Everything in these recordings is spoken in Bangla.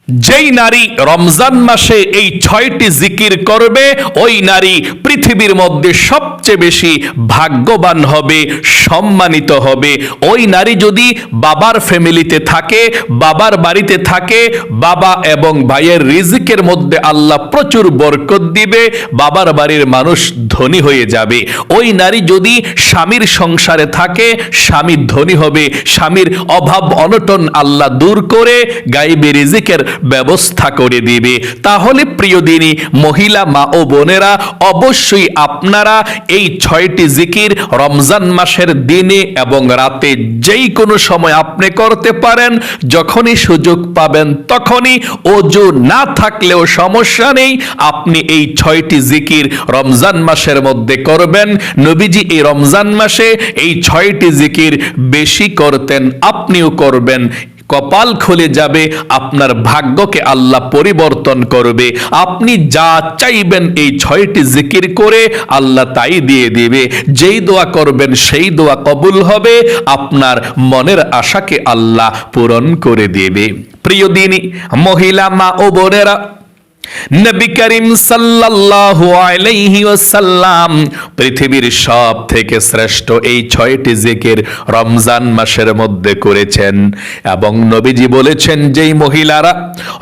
যেই নারী রমজান মাসে এই 6টি জিকির করবে ওই নারী পৃথিবীর মধ্যে সবচেয়ে বেশি ভাগ্যবান হবে, সম্মানিত হবে। ওই নারী যদি বাবার ফ্যামিলিতে থাকে, বাবার বাড়িতে থাকে, বাবা এবং ভাইয়ের রিজিকের মধ্যে আল্লাহ প্রচুর বরকত দিবে, বাবার বাড়ির মানুষ ধনী হয়ে যাবে। ওই নারী যদি স্বামীর সংসারে থাকে, স্বামী ধনী হবে, স্বামীর অভাব অনটন আল্লাহ দূর করে গায়বী রিজিকের ব্যবস্থা করে দিবে। তাহলে প্রিয় দিনী মহিলা মা ও বোনেরা, অবশ্যই আপনারা এই 6টি জিকির রমজান মাসের দিনে এবং রাতে যেই কোনো সময় আপনি করতে পারেন। যখনই সুযোগ পাবেন তখনই, ওযু না থাকলেও সমস্যা নেই, আপনি এই 6টি জিকির রমজান মাসের মধ্যে করবেন। নবীজি এই রমজান মাসে এই 6টি জিকির বেশি করতেন, আপনিও করবেন। কপাল খুলে যাবে, আপনার ভাগ্যকে আল্লাহ পরিবর্তন করবে। আপনি যা চাইবেন এই 6টি জিকির করে আল্লাহ তাই দিয়ে দিবে। যেই দোয়া করবেন সেই দোয়া কবুল হবে, আপনার মনের আশাকে আল্লাহ পূরণ করে দেবে। প্রিয় দিনী মহিলা মা ও বোনেরা, নবী করিম সাল্লাল্লাহু আলাইহি ওয়াসাল্লাম পৃথিবীর সব থেকে শ্রেষ্ঠ এই 6টি জিকির রমজান মাসের মধ্যে করেছেন। এবং নবীজি বলেছেন, যেই মহিলারা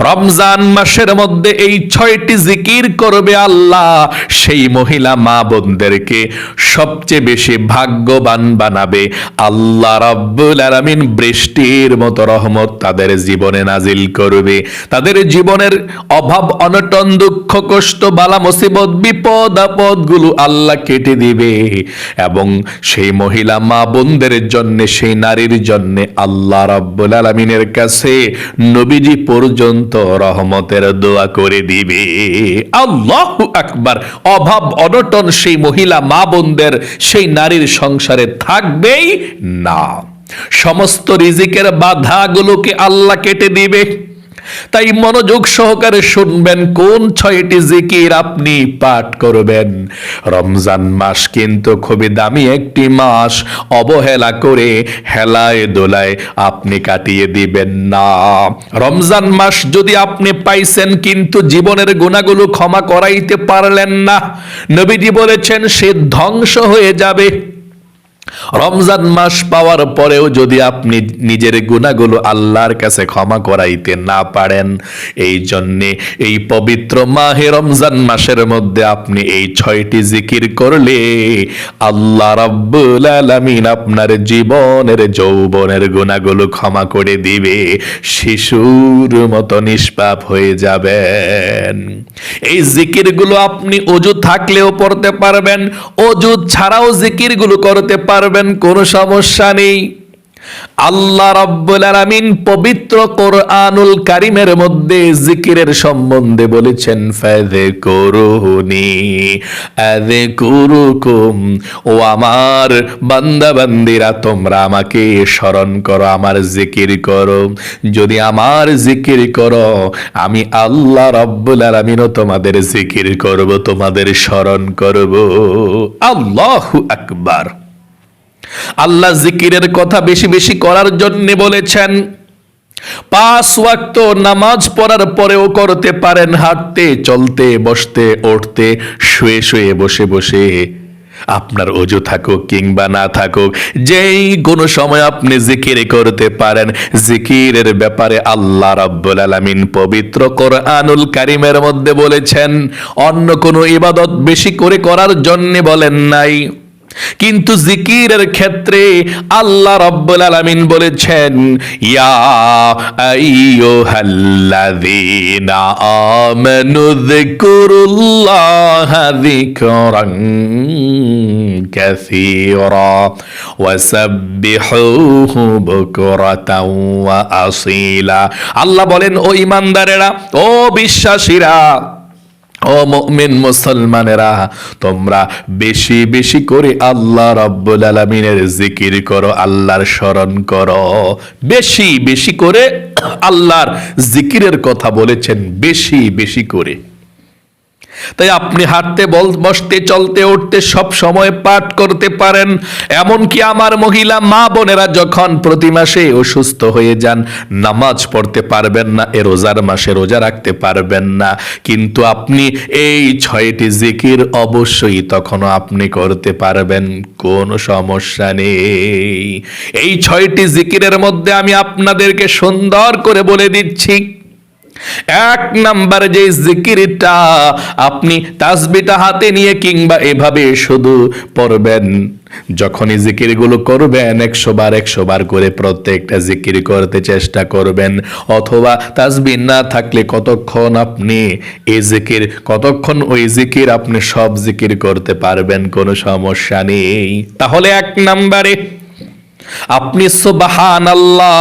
রমজান মাসের মধ্যে এই 6টি জিকির করবে আল্লাহ সেই মহিলা মা বোনদেরকে সবচেয়ে বেশি ভাগ্যবান বানাবে। আল্লাহ রাব্বুল আলামিন বৃষ্টির মতো রহমত তাদের জীবনে নাজিল করবে। তাদের জীবনের অভাব অনটন, দুঃখ কষ্ট, বালা মুসিবত, বিপদ আপদ গুলো আল্লাহ কেটে দিবে। এবং সেই মহিলা মা বোনদের জন্য, সেই নারীর জন্য আল্লাহ রাব্বুল আলামিনের কাছে নবীজি পর্যন্ত রহমতের দোয়া করে দিবে। আল্লাহু আকবার। অভাব অনটন সেই মহিলা মা বোনদের, সেই নারীর সংসারে থাকবেই না। সমস্ত রিজিকের বাধাগুলোকে আল্লাহ কেটে দিবে। তাই মনোযোগ সহকারে শুনবেন কোন 6টি জিকির আপনি পাঠ করবেন। রমজান মাস কিন্তু খুবই দামি একটি মাস, অবহেলা করে হেলায় দোলায় আপনি কাটিয়ে দিবেন না। রমজান মাস যদি আপনি পাইছেন কিন্তু জীবনের গুনাহগুলো ক্ষমা করাইতে পারলেন না, নবীজি বলেছেন সে ধ্বংস হয়ে যাবে। রমজান মাস পাওয়ার পরেও যদি আপনি নিজের গুনাহগুলো আল্লাহর কাছে ক্ষমা করাইতে না পারেন, এই জন্যে এই পবিত্র মাহে রমজান মাসের মধ্যে আপনি এই 6টি জিকির করলে আল্লাহ রাব্বুল আলামিন আপনার জীবনের যৌবনের গুনাহগুলো ক্ষমা করে দিবে। শিশুর মতো নিষ্পাপ হয়ে যাবেন। এই জিকিরগুলো আপনি ওযু থাকলেও পড়তে পারবেন, ওযু ছাড়াও জিকিরগুলো করতে পারবেন, কোনো সমস্যা নেই। আল্লাহ রাব্বুল আলামিন পবিত্র কোরআনুল কারীমের মধ্যে জিকিরের সম্বন্ধে বলেছেন, ফাযকুরুনি আযকুরুকুম। ও আমার বান্দা বান্দিরা, তোমরা আমাকে স্মরণ করো, আমার জিকির করো। যদি আমার জিকির করো, আমি আল্লাহ রাব্বুল আলামিনও তোমাদের জিকির করব, তোমাদের স্মরণ করব। আল্লাহু আকবার। আল্লাহ জিকিরের কথা বেশি বেশি করার জন্য বলেছেন। 5 ওয়াক্ত নামাজ পড়ার পরেও করতে পারেন, হাঁটতে চলতে, বসতে উঠতে, শুয়ে শুয়ে বসে বসে। আপনার ওযু থাকুক কিংবা না থাকুক, যেই কোনো সময় আপনি জিকির করতে পারেন। জিকিরের ব্যাপারে আল্লাহ রাব্বুল আলামিন পবিত্র কোরআনুল কারীমের মধ্যে বলেছেন, অন্য কোনো ইবাদত বেশি করে করার জন্য বলেন নাই, কিন্তু জিকিরের ক্ষেত্রে আল্লাহ রাব্বুল আলামিন বলেছেন, ইয়া আইয়ুহাল্লাযীনা আমানু যিকুরুল্লাহা যিকরান কাসীরা ওয়াসাব্বিহুহু বুকরাতাও ওয়া আসীলা। আল্লাহ বলেন, ও ঈমানদারেরা, ও বিশ্বাসীরা, ও মুমিন মুসলমানেরা, তোমরা বেশি বেশি করে আল্লাহ রাব্বুল আলামিনের জিকির করো, আল্লাহর স্মরণ করো। বেশি বেশি করে আল্লাহর জিকিরের কথা বলেছেন, বেশি বেশি করে। তাই আপনি হাঁটতে বসতে চলতে উঠতে সব সময় পাঠ করতে পারেন। এমনকি আমার মহিলা মা বোনেরা যখন প্রতি মাসে অসুস্থ হয়ে যান, নামাজ পড়তে পারবেন না, এ রোজার মাসে রোজা রাখতে পারবেন না, কিন্তু আপনি এই 6টি জিকির অবশ্যই তখনও আপনি করতে পারবেন, কোনো সমস্যা নেই। এই 6টি জিকিরের মধ্যে আমি আপনাদেরকে সুন্দর করে বলে দিচ্ছি। 1 নাম্বার যে জিকিরটা আপনি তাসবিহটা হাতে নিয়ে কিংবা এভাবে শুধু পড়বেন, যখনই জিকিরগুলো করবেন 100 বার 100 বার করে প্রত্যেকটা জিকির করতে চেষ্টা করবেন। অথবা তাসবিহ না থাকলে কতক্ষণ আপনি এই জিকির, কতক্ষণ ওই জিকির, আপনি সব জিকির করতে পারবেন, কোনো সমস্যা নেই। তাহলে 1 নাম্বারে আপনি সুবহানাল্লাহ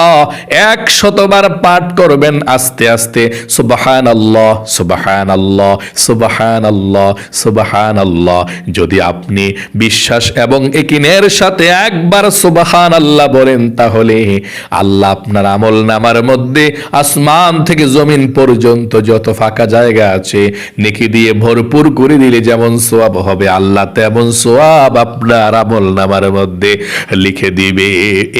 100 বার পাঠ করবেন আস্তে আস্তে। সুবহানাল্লাহ সুবহানাল্লাহ সুবহানাল্লাহ সুবহানাল্লাহ। যদি আপনি বিশ্বাস এবং ইয়াকিনের সাথে একবার সুবহানাল্লাহ বলেন, তাহলে আল্লাহ আপনার আমলনামার মধ্যে আসমান থেকে জমিন পর্যন্ত যত ফাঁকা জায়গা আছে নেকি দিয়ে ভরপুর করে দিলে যেমন সওয়াব হবে, আল্লাহ তেমন সওয়াব আপনার আমলনামার মধ্যে লিখে দিবে।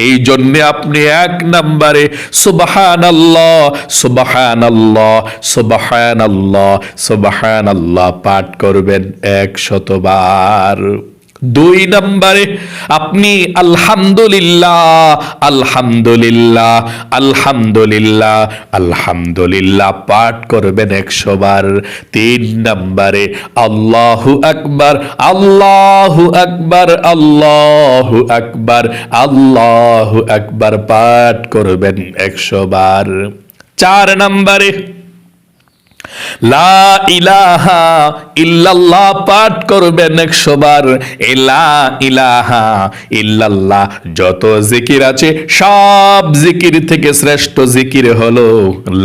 এই জন্য আপনি 1 নম্বরে সুবহানাল্লাহ সুবহানাল্লাহ সুবহানাল্লাহ সুবহানাল্লাহ পাঠ করবেন 100 বার। 2 নম্বরে আপনি আলহামদুলিল্লাহ আলহামদুলিল্লাহ আলহামদুলিল্লাহ আলহামদুলিল্লাহ পাঠ করবেন 100 বার। 3 নম্বরে আল্লাহু আকবার আল্লাহু আকবার আল্লাহু আকবার আল্লাহু আকবার পাঠ করবেন 100 বার। 4 নম্বরে লা ইলাহা ইল্লাল্লাহ পাঠ করবেন 100 বার। লা ইলাহা ইল্লাল্লাহ যত জিকির আছে সব জিকির থেকে শ্রেষ্ঠ জিকির হলো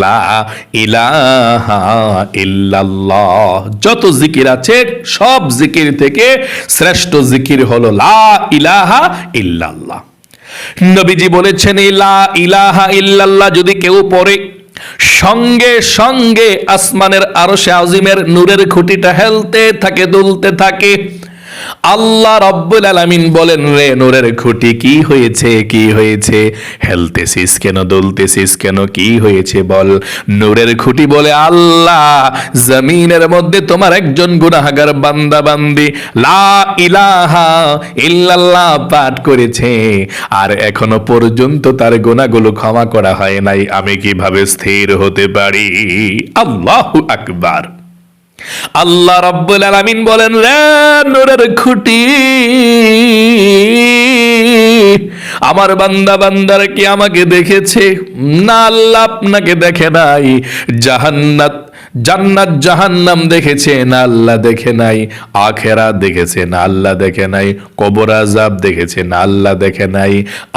লা ইলাহা ইল্লাল্লাহ। যত জিকির আছে সব জিকির থেকে শ্রেষ্ঠ জিকির হলো লা ইলাহা ইল্লাল্লাহ। নবীজি বলেছেন এই লা ইলাহা ইল্লাল্লাহ যদি কেউ পড়ে, সঙ্গে সঙ্গে আসমানের আরশে আজিমের নূরের খুঁটিটা হেলতে থাকে, দুলতে থাকে। আল্লাহ রাব্বুল আলামিন বলেন, রে নূরের খুঁটি কি হয়েছে, কি হয়েছে, হেলতেছিস কেন, দুলতেছিস কেন, কি হয়েছে বল। নূরের খুঁটি বলে, আল্লাহ জমিনের মধ্যে তোমার একজন গুনাহগার বান্দা বান্দি লা ইলাহা ইল্লাল্লাহ পাঠ করেছে, আর এখনো পর্যন্ত তার গুনাহগুলো ক্ষমা করা হয় নাই, আমি কিভাবে স্থির হতে পারি। আল্লাহু আকবার। আল্লাহ রাব্বুল আলামিন বলেন, রে নূরের খুঁটি, আমার বান্দা বান্দার কি আমাকে দেখেছে? না, আল্লাহ আপনাকে দেখে নাই। জান্নাত জাহান্নাম দেখেছে না, আল্লাহ দেখে নাই। আখিরাত দেখেছে না, আল্লাহ দেখে নাই। কবর আযাব দেখেছে না, আল্লাহ দেখে নাই।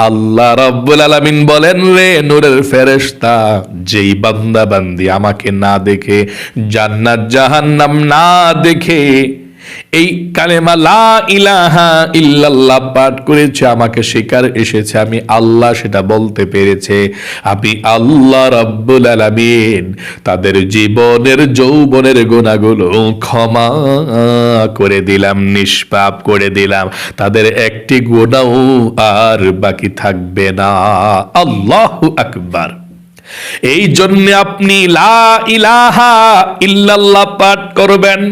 আল্লাহ রাব্বুল আলামিন বলেন, রে নূরের ফেরেশতা, যেই বান্দা বান্দি আমাকে না দেখে, জান্নাত জাহান্নাম না দেখে এই কালেমা লা ইলাহা ইল্লাল্লাহ পাঠ করেছে, আমাকে স্বীকার এসেছে আমি আল্লাহ সেটা বলতে পেরেছে, আমি আল্লাহ রাব্বুল আলামিন তাদের জীবনের যৌবনের গুনাহগুলো ক্ষমা করে দিলাম, নিষ্পাপ করে দিলাম, তাদের একটি গুনাহ আর বাকি থাকবে না। আল্লাহু আকবার। এই জন্য আপনি লা ইলাহা ইল্লাল্লাহ পাঠ করবেন।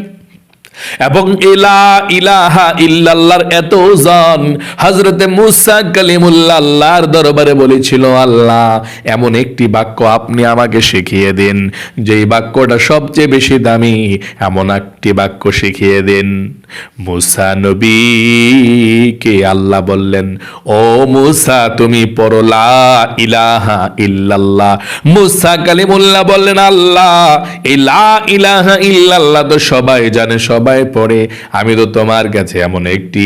এবং লা ইলাহা ইল্লাল্লাহর এত ওজন, হযরতে মুসা কালিমুল্লাহ আল্লাহর দরবারে বলেছিল, আল্লাহ এমন একটি বাক্য আপনি আমাকে শিখিয়ে দিন, যেই বাক্যটা সবচেয়ে বেশি দামি, এমন একটি বাক্য শিখিয়ে দিন। মুসা নবীকে আল্লাহ বললেন, ও মুসা তুমি পড়ো লা ইলাহা ইল্লাল্লাহ। মুসা কালিমুল্লাহ বললেন, আল্লাহ এই লা ইলাহা ইল্লাল্লাহ তো সবাই জানে, সবাই পড়ে, আমি তো তোমার কাছে এমন একটি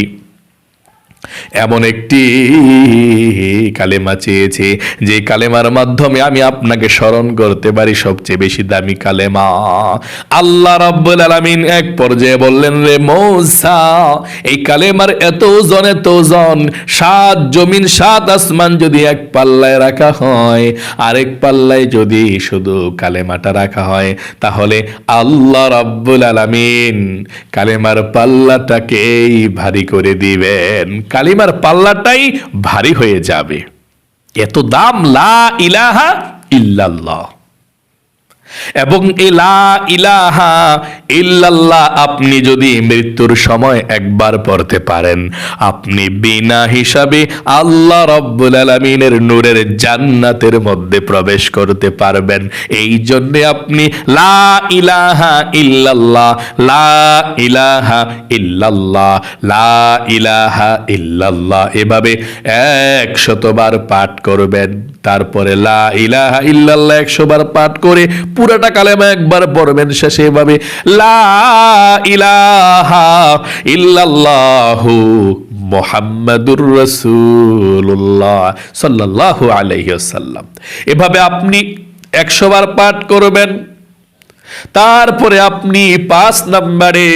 এমন একটি কালেমা চেয়েছে যে কালেমার মাধ্যমে আমি আপনাকে স্মরণ করতে পারি সবচেয়ে বেশি দামি কালেমা। আল্লাহ রাব্বুল আলামিন এক পর্যায়ে বললেন, রে মূসা, এই কালেমার এত ওজন, 7 জমিন 7 আসমান যদি এক পাল্লায় রাখা হয়, আরেক পাল্লায় যদি শুধু কালেমাটা রাখা হয়, তাহলে আল্লাহ রাব্বুল আলামিন কালেমার পাল্লাটাকেই ভারী করে দিবেন। কালিমার পাল্লাটাই ভারী হয়ে যাবে। এত দাম লা ইলাহা ইল্লাল্লাহ। এবং এই লা ইলাহা ইল্লাল্লাহ আপনি যদি মৃত্যুর সময় একবার পড়তে পারেন, আপনি বিনা হিসাবে আল্লাহ রাব্বুল আলামিনের নূরের জান্নাতের মধ্যে প্রবেশ করতে পারবেন। এই জন্য আপনি লা ইলাহা ইল্লাল্লাহ, লা ইলাহা ইল্লাল্লাহ, লা ইলাহা ইল্লাল্লাহ এভাবে 100 বার পাঠ করবেন। তারপরে লা ইলাহা ইল্লাল্লাহ 100 বার পাঠ করে পুরাটা কালেমা একবার পড়বেন। শেষে এভাবে লা ইলাহা ইল্লাল্লাহু মুহাম্মাদুর রাসূলুল্লাহ সাল্লাল্লাহু আলাইহি ওয়াসাল্লাম এভাবে আপনি 100 বার পাঠ করবেন। তারপরে আপনি 5 নম্বরে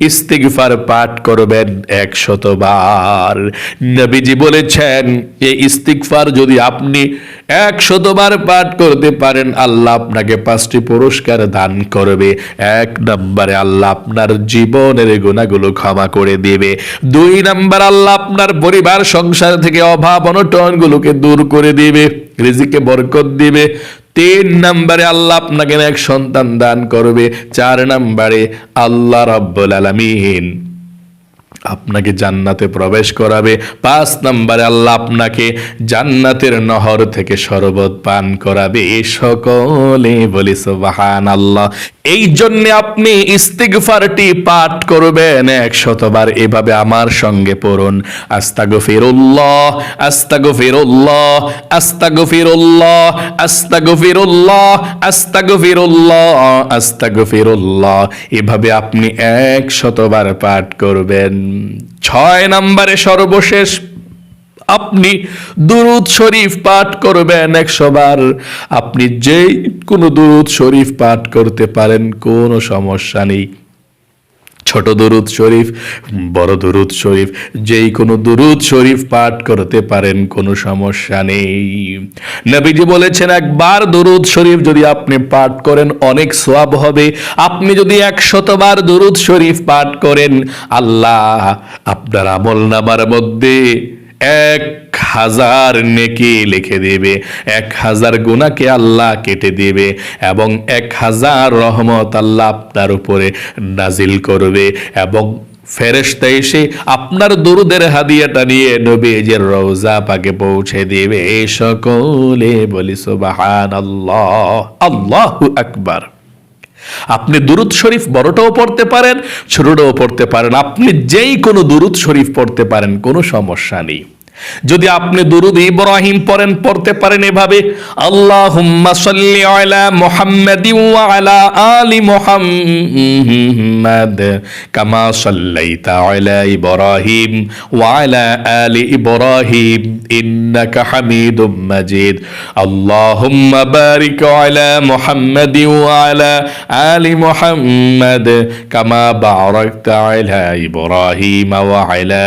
ইস্তিগফার পাঠ করবেন 100 বার। নবীজি বলেছেন এই ইস্তিগফার যদি আপনি 100 বার পাঠ করতে পারেন, আল্লাহ আপনাকে 5টি পুরস্কার দান করবে। 1 নম্বরে আল্লাহ আপনার জীবনের গুনাহগুলো ক্ষমা করে দিবে। 2 নম্বর আল্লাহ আপনার পরিবার সংসার থেকে অভাব অনটনগুলোকে দূর করে দিবে, রিজিকে বরকত দিবে। 3 নম্বরে আল্লাহ আপনাকে এক সন্তান দান করবে। 4 নম্বরে আল্লাহ রাব্বুল আলামিন আপনাকে জান্নাতে প্রবেশ করাবে। 5 নম্বরে আল্লাহ আপনাকে জান্নাতের নহর থেকে শরবত পান করাবে। সকলে বলি সুবহানাল্লাহ। এই জন্য আপনি ইস্তিগফারটি পাঠ করবেন 100 বার। এভাবে আমার সঙ্গে পড়ুন, আস্তাগফিরুল্লাহ আস্তাগফিরুল্লাহ আস্তাগফিরুল্লাহ আস্তাগফিরুল্লাহ আস্তাগফিরুল্লাহ আস্তাগফিরুল্লাহ। এভাবে আপনি 100 বার পাঠ করবেন। 6 নম্বরে সর্বশেষ আপনি দুরূদ শরীফ পাঠ করবেন 100 বার। আপনি যে কোনো দুরূদ শরীফ পাঠ করতে পারেন, কোনো সমস্যা নেই। ছোট দুরূদ শরীফ, বড় দুরূদ শরীফ, যেই কোনো দুরূদ শরীফ পাঠ করতে পারেন, কোনো সমস্যা নেই। নবীজি বলেছেন একবার দুরূদ শরীফ যদি আপনি পাঠ করেন অনেক সওয়াব হবে। আপনি যদি 100 বার দুরূদ শরীফ পাঠ করেন, আল্লাহ আপনার আমলনামার মধ্যে 1000 নেকি লিখে দেবে, 1000 গুনাহকে আল্লাহ কেটে দেবে এবং 1000 রহমত আল্লাহ আপনার উপরে নাজিল করবে। এবং ফেরেশতা এসে আপনার দরুদের হাদিয়াটা নিয়ে নবীজির রওজা পাকে পৌঁছে দেবে। সকলে বলি সুবহানাল্লাহ, আল্লাহু আকবার। আপনি দুরূদ শরীফ বড়টাও পড়তে পারেন, ছোটটাও পড়তে পারেন। আপনি যেই কোনো দুরূদ শরীফ পড়তে পারেন, কোনো সমস্যা নেই। যদি আপনি দুরূদ ইব্রাহিম পড়তে পারেন এভাবে, আল্লাহুম্মা সাল্লি আলা মুহাম্মাদিন ওয়া আলা আলি মুহাম্মাদ কামা সাল্লাইতা আলা ইব্রাহিম ওয়া আলা আলি ইব্রাহিম ইন্নাকা হামিদুম মাজিদ। আল্লাহুম্মা বারিক আলা মুহাম্মাদিন ওয়া আলা আলি মুহাম্মাদ কামা বারাকতা আলা ইব্রাহিম ওয়া আলা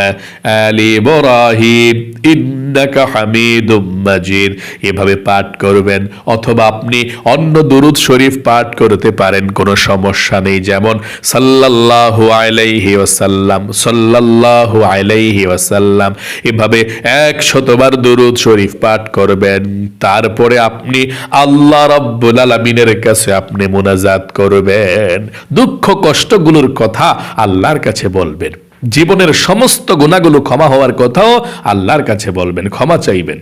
আলি ইব্রাহিম ইন্নাকা হামিদুম মাজিদ। এভাবে পাঠ করবেন। অথবা আপনি অন্য দুরূদ শরীফ পাঠ করতে পারেন, কোনো সমস্যা নেই। যেমন সাল্লাল্লাহু আলাইহি ওয়াসাল্লাম, সাল্লাল্লাহু আলাইহি ওয়াসাল্লাম। এভাবে 100 বার দুরূদ শরীফ পাঠ করবেন। তারপরে আপনি আল্লাহ রাব্বুল আলামিনের কাছে আপনি মুনাজাত করবেন, দুঃখ কষ্টগুলোর কথা আল্লাহর কাছে বলবেন, জীবনের সমস্ত গুনাহগুলো ক্ষমা হওয়ার কথাও আল্লাহর কাছে বলবেন, ক্ষমা চাইবেন।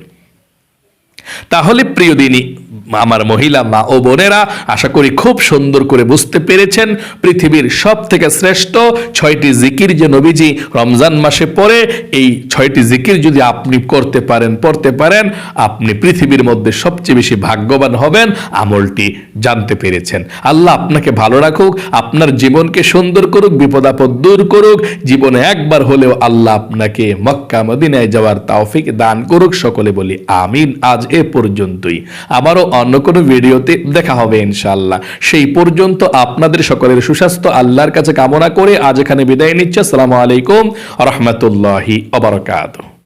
তাহলে প্রিয় দিনী আমার মহিলা মা ও বোনেরা আশা করি খুব সুন্দর করে বুঝতে পেরেছেন পৃথিবীর সব থেকে শ্রেষ্ঠ 6টি জিকির যে নবীজি রমজান মাসে পড়ে, এই 6টি জিকির যদি আপনি করতে পারেন, পড়তে পারেন, আপনি পৃথিবীর মধ্যে সবচেয়ে বেশি ভাগ্যবান হবেন। আমলটি জানতে পেরেছেন। আল্লাহ আপনাকে ভালো রাখুক, আপনার জীবনকে সুন্দর করুক, বিপদ আপদ দূর করুক। জীবনে একবার হলেও আল্লাহ আপনাকে মক্কা মদিনায় যাওয়ার তৌফিক দান করুক। সকলে বলি আমিন। আজ এ পর্যন্তই, আবারও অন্য কোনো ভিডিওতে দেখা হবে ইনশাআল্লাহ। সেই পর্যন্ত আপনাদের সকলের সুস্বাস্থ্য আল্লাহর কাছে কামনা করে আজ এখানে বিদায় নিচ্ছি। আসসালামু আলাইকুম ওয়া রাহমাতুল্লাহি ওয়া বারাকাতুহু।